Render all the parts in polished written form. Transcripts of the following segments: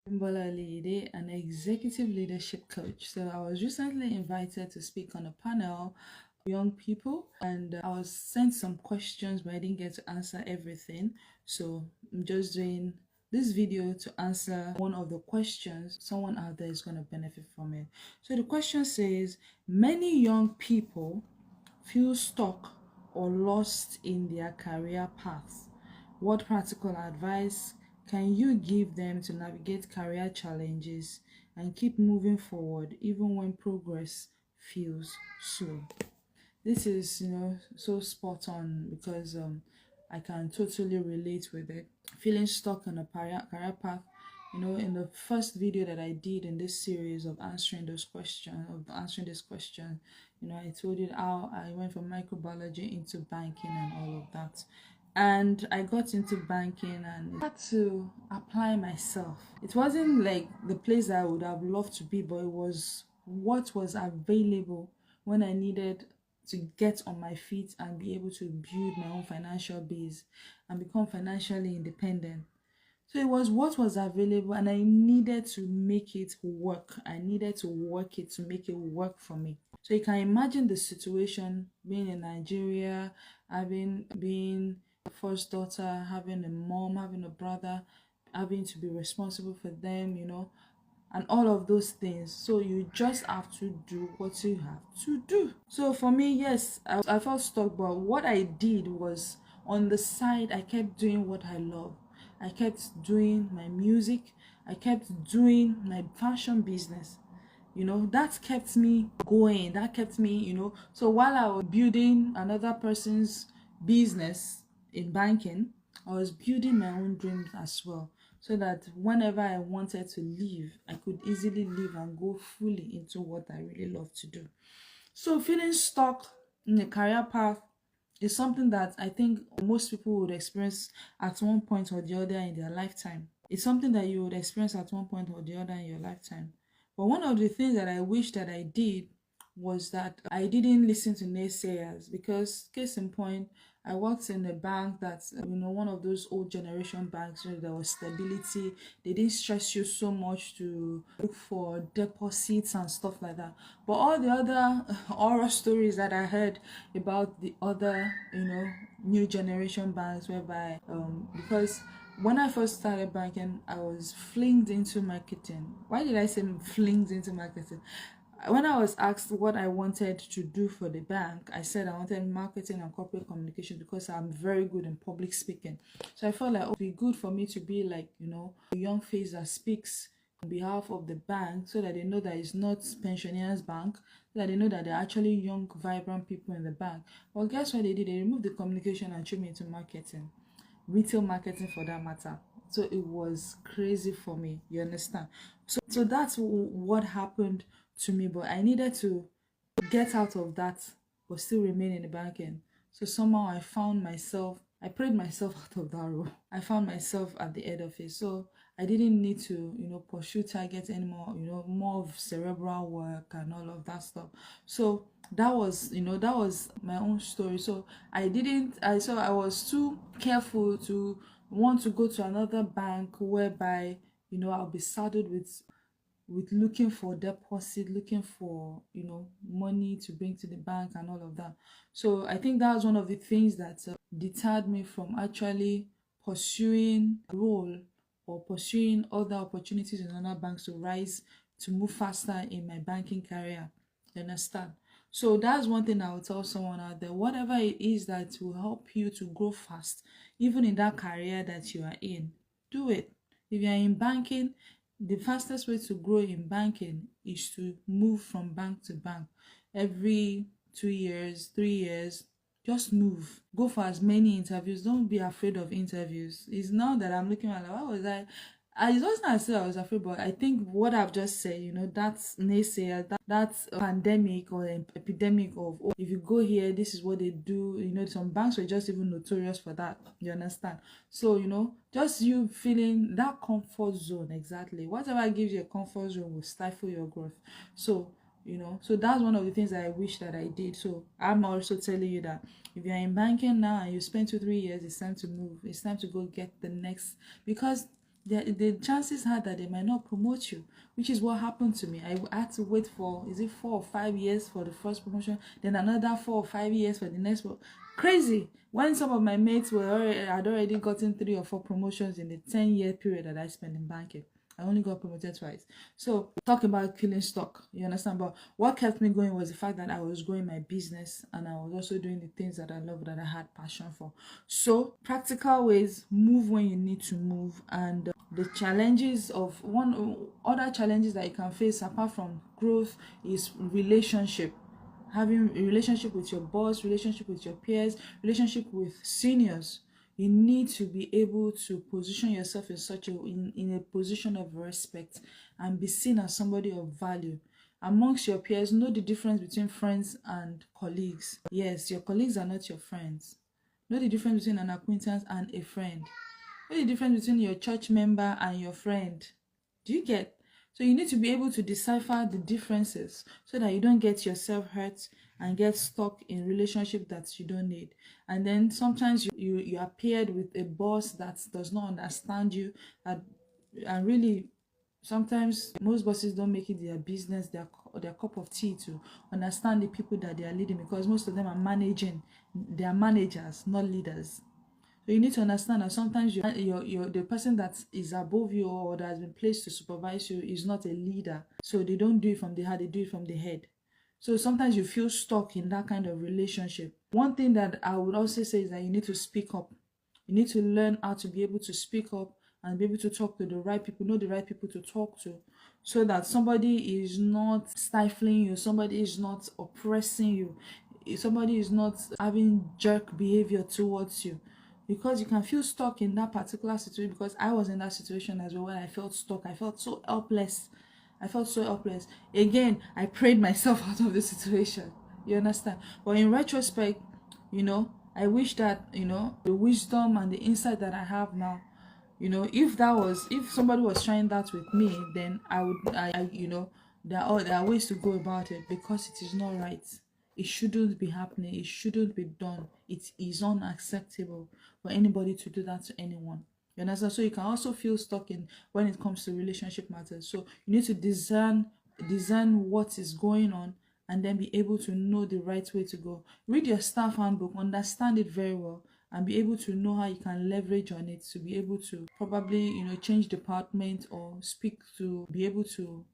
Bimbola Lide, an executive leadership coach. So I was recently invited to speak on a panel of young people, and I was sent some questions, but I didn't get to answer everything. So I'm just doing this video to answer one of the questions. Someone out there is going to benefit from it. So the question says, many young people feel stuck or lost in their career paths. What practical advice can you give them to navigate career challenges and keep moving forward even when progress feels slow? This is, so spot on because I can totally relate with it. Feeling stuck on a career path, in the first video that I did in this series of answering this question, I told you how I went from microbiology into banking and all of that. And I got into banking and had to apply myself. It wasn't like the place that I would have loved to be, but it was what was available when I needed to get on my feet and be able to build my own financial base and become financially independent. So it was what was available, and I needed to make it work. I needed to work it to make it work for me. So you can imagine the situation being in Nigeria, having been a first daughter, having a mom, having a brother, having to be responsible for them, and all of those things. So you just have to do what you have to do. So for me, yes, I felt stuck, but what I did was, on the side, I kept doing what I love. I kept doing my music. I kept doing my fashion business. That kept me going. That kept me, so while I was building another person's business in banking, I was building my own dreams as well, so that whenever I wanted to leave, I could easily leave and go fully into what I really love to do. So feeling stuck in a career path is something that I think most people would experience at one point or the other in their lifetime. It's something that you would experience at one point or the other in your lifetime. But one of the things that I wish that I did was that I didn't listen to naysayers, because case in point, I worked in a bank that's, one of those old generation banks where there was stability. They didn't stress you so much to look for deposits and stuff like that. But all the other horror stories that I heard about the other, new generation banks, whereby, because when I first started banking, I was flinged into marketing. Why did I say flinged into marketing? When I was asked what I wanted to do for the bank, I said I wanted marketing and corporate communication because I'm very good in public speaking. So I felt like it would be good for me to be like, a young face that speaks on behalf of the bank, so that they know that it's not pensioners bank, so that they know that they're actually young, vibrant people in the bank. Well, guess what they did? They removed the communication and threw me into marketing, retail marketing for that matter. So it was crazy for me, you understand? So that's what happened to me, but I needed to get out of that but still remain in the banking. So somehow I prayed myself out of that role. I found myself at the end of it. So I didn't need to, pursue targets anymore, more of cerebral work and all of that stuff. So that was my own story. So I was too careful to want to go to another bank whereby, I'll be saddled with looking for deposit, looking for, money to bring to the bank and all of that. So I think that was one of the things that deterred me from actually pursuing a role or pursuing other opportunities in other banks to rise, to move faster in my banking career. You understand? So that's one thing I would tell someone out there. Whatever it is that will help you to grow fast, even in that career that you are in, do it. If you are in banking, the fastest way to grow in banking is to move from bank to bank every 2 years, 3 years. Just move. Go for as many interviews. Don't be afraid of interviews. It's now that I'm looking at, like, what was I it wasn't as if I was afraid, but I think what I've just said, that's naysayer, that's a pandemic or an epidemic of, oh, if you go here, this is what they do. Some banks were just even notorious for that. You understand? So, just you feeling that comfort zone, exactly. Whatever gives you a comfort zone will stifle your growth. So, so that's one of the things that I wish that I did. So I'm also telling you that if you're in banking now and you spend 2-3 years, it's time to move. It's time to go get the next, because the chances are that they might not promote you, which is what happened to me. I had to wait for, is it 4 or 5 years for the first promotion, then another 4 or 5 years for the next one. Crazy. When some of my mates had already gotten 3 or 4 promotions in the 10-year period that I spent in banking. I only got promoted twice. So talk about killing stock, you understand? But what kept me going was the fact that I was growing my business and I was also doing the things that I love, that I had passion for. So practical ways: move when you need to move. And the challenges of other challenges that you can face apart from growth is relationship. Having a relationship with your boss, relationship with your peers, relationship with seniors. You need to be able to position yourself in a position of respect and be seen as somebody of value amongst your peers. Know the difference between friends and colleagues. Yes, your colleagues are not your friends. Know the difference between an acquaintance and a friend. Know the difference between your church member and your friend. Do you get? So you need to be able to decipher the differences so that you don't get yourself hurt and get stuck in relationship that you don't need. And then sometimes you are paired with a boss that does not understand you, and really sometimes most bosses don't make it their business, their cup of tea to understand the people that they are leading, because most of them are managing. They are managers, not leaders. So you need to understand that sometimes the person that is above you or that has been placed to supervise you is not a leader. So they don't do it from the heart, they do it from the head. So sometimes you feel stuck in that kind of relationship. One thing that I would also say is that you need to speak up. You need to learn how to be able to speak up and be able to talk to the right people, know the right people to talk to, so that somebody is not stifling you, somebody is not oppressing you, somebody is not having jerk behavior towards you. Because you can feel stuck in that particular situation, because I was in that situation as well, when I felt stuck. I felt so helpless. Again, I prayed myself out of the situation. You understand? But in retrospect, I wish that, the wisdom and the insight that I have now, if somebody was trying that with me, then there are ways to go about it, because it is not right. It shouldn't be happening. It shouldn't be done. It is unacceptable for anybody to do that to anyone. You understand? So you can also feel stuck in when it comes to relationship matters. So you need to discern what is going on, and then be able to know the right way to go. Read your staff handbook, understand it very well, and be able to know how you can leverage on it to be able to probably change department, or be able to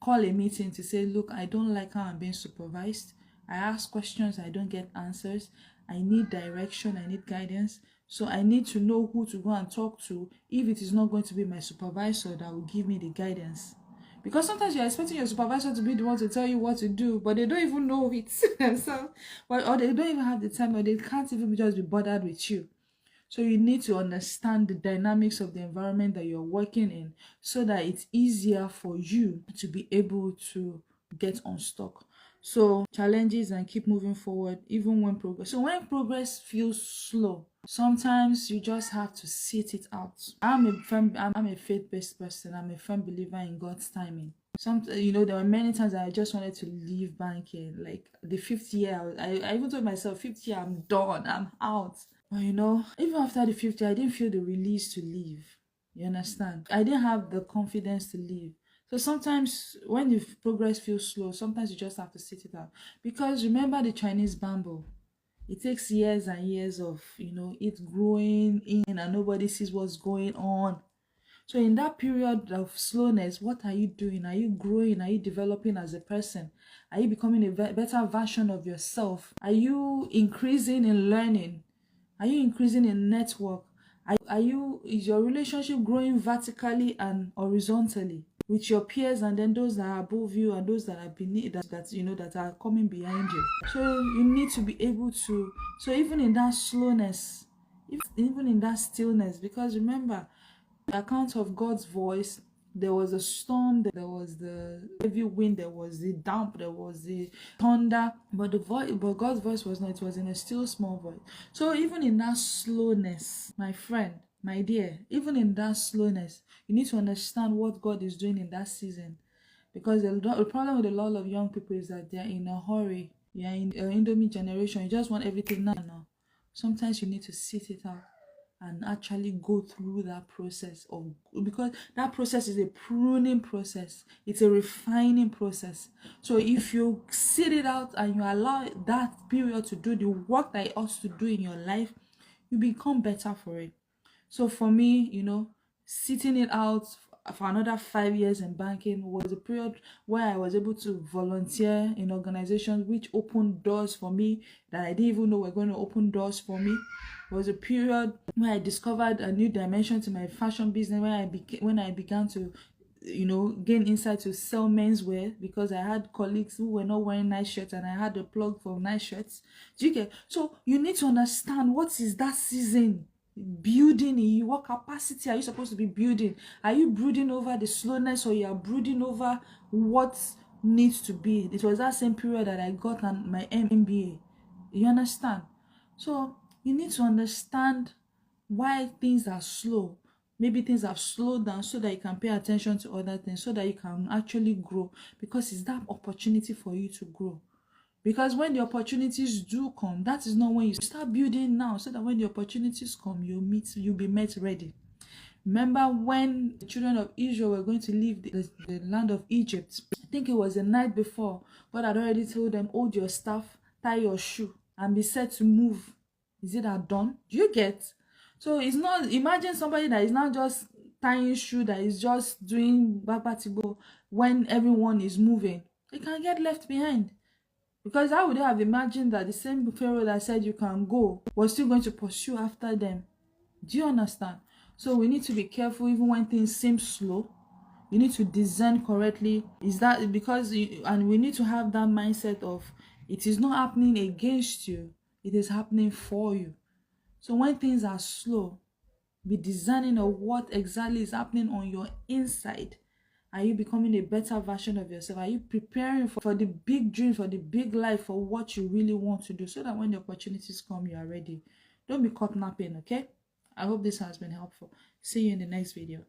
call a meeting to say, look, I don't like how I'm being supervised. I ask questions, I don't get answers. I need direction, I need guidance. So I need to know who to go and talk to if it is not going to be my supervisor that will give me the guidance. Because sometimes you're expecting your supervisor to be the one to tell you what to do, but they don't even know it themselves. Or they don't even have the time, or they can't even just be bothered with you. So you need to understand the dynamics of the environment that you're working in, so that it's easier for you to be able to get unstuck. So challenges and keep moving forward even when progress feels slow, sometimes you just have to sit it out. I'm a faith-based person. I'm a firm believer in God's timing. There were many times I just wanted to leave banking. Like the 5th year, I even told myself, 5th year, I'm done, I'm out. But even after the 5th year, I didn't feel the release to leave. You understand? I didn't have the confidence to leave. So sometimes when the progress feels slow, sometimes you just have to sit it out. Because remember the Chinese bamboo. It takes years and years of, it growing in and nobody sees what's going on. So in that period of slowness, what are you doing? Are you growing? Are you developing as a person? Are you becoming a better version of yourself? Are you increasing in learning? Are you increasing in network? Is your relationship growing vertically and horizontally with your peers, and then those that are above you and those that are beneath, that are coming behind you? So you need to be able to, so even in that slowness, even in that stillness, because remember, the account of God's voice, there was a storm, there was the heavy wind, there was the damp, there was the thunder, but God's voice was not. It was in a still small voice. So even in that slowness, my friend, my dear, even in that slowness, you need to understand what God is doing in that season. Because the problem with a lot of young people is that they're in a hurry. You're in an Indomie generation. You just want everything now. Sometimes you need to sit it out and actually go through that process of, because that process is a pruning process, it's a refining process. So if you sit it out and you allow that period to do the work that it ought to do in your life, you become better for it. So for me, sitting it out for another 5 years in banking was a period where I was able to volunteer in organizations which opened doors for me that I didn't even know were going to open doors for me. It was a period where I discovered a new dimension to my fashion business, when I began to gain insight to sell menswear, because I had colleagues who were not wearing nice shirts and I had a plug for nice shirts. Do you get? So you need to understand what is that season building in you. What capacity are you supposed to be building? Are you brooding over the slowness, or you are brooding over what needs to be? It was that same period that I got my MBA. You understand? So you need to understand why things are slow. Maybe things have slowed down so that you can pay attention to other things, so that you can actually grow, because it's that opportunity for you to grow. Because when the opportunities do come, that is not when you start building now, so that when the opportunities come, you'll be met ready. Remember when the children of Israel were going to leave the land of Egypt? I think it was the night before. God had already told them, hold your staff, tie your shoe, and be set to move. Is it that done? Do you get? So it's not, imagine somebody that is not just tying shoe, that is just doing babatibo when everyone is moving. They can get left behind. Because how would they have imagined that the same Pharaoh that said you can go was still going to pursue after them? Do you understand? So we need to be careful even when things seem slow. You need to discern correctly. Is that because and we need to have that mindset of, it is not happening against you, it is happening for you. So when things are slow, be discerning of what exactly is happening on your inside. Are you becoming a better version of yourself? Are you preparing for the big dream, for the big life, for what you really want to do, so that when the opportunities come, you are ready? Don't be caught napping, okay? I hope this has been helpful. See you in the next video.